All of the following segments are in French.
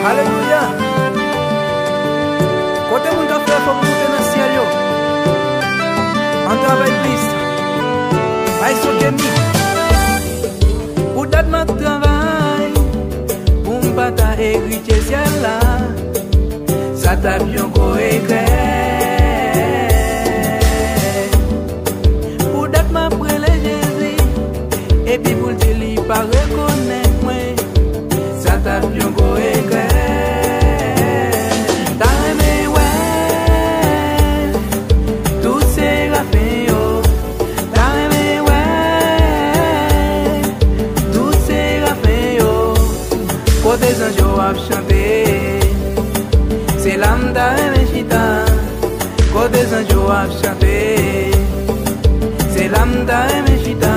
Alléluia. Côté mon café, faut monter dans le ciel. En travail Christ. Aïe, sauter mi. Pour date ma travail. Pour m'bata héritier ciel là. Ça t'a bien correct. Pour date ma prélé Jésus. Et puis pour le dire, pas reconnaître moi. Ça t'a bien correct. Côté anges à chanter, c'est l'âme d'un chita. Côté anges à chanter, c'est l'âme d'un chita.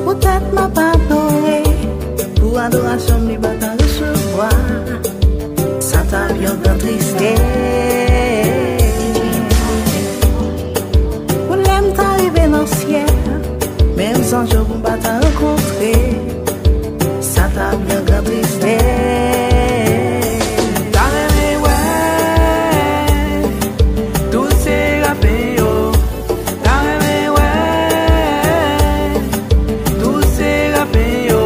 Peut-être m'a pardonné pour adoration du bâtard recevoir. Ça t'a bien attristé. Pour l'aime t'arriver dans le ciel, même sans jour pour pas t'en rencontrer. Ça t'a bien attristé. T'as aimé ouais, tout c'est rappé yo. T'as aimé ouais, tout c'est rappé yo.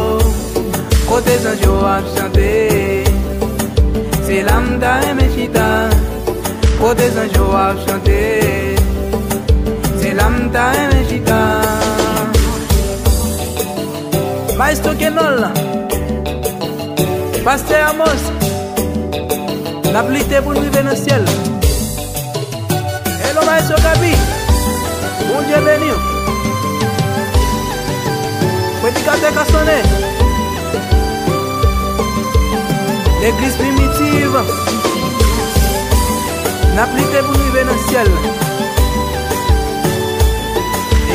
Côté anges à chanter, c'est l'âme d'un chita. Côté anges à chanter, c'est l'âme d'un chita. Maestro Kenol, Pasteur Amos, la plité pour nous vivre dans le ciel. Hello Maestro Gabi, bon Dieu béni. Petit canté cassonné, l'église primitive, la plité pour nous vivre dans le ciel.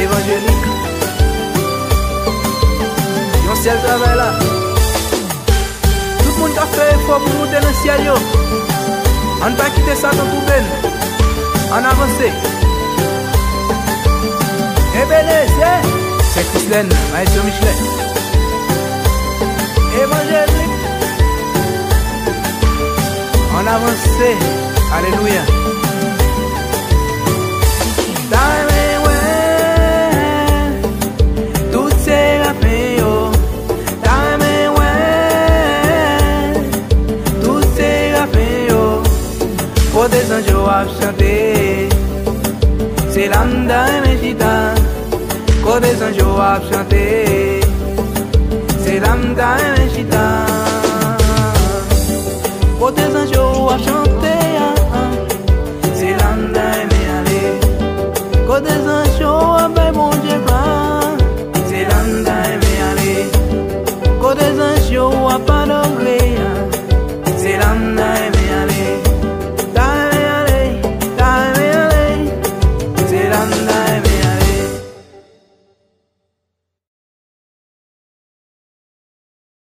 Évangélique, yon ciel travail là. Tout le monde a fait effort pour monter dans le ciel. On ne va pas quitter ça dans le ben. On avance. Ebenezer, c'est Christine, Maestro Michelet. Évangélique. On avance. Alléluia. Tout c'est rappé yo. Côté anges à chanter, c'est l'âme d'un chita. Côté anges à chanter, c'est l'âme d'un chita.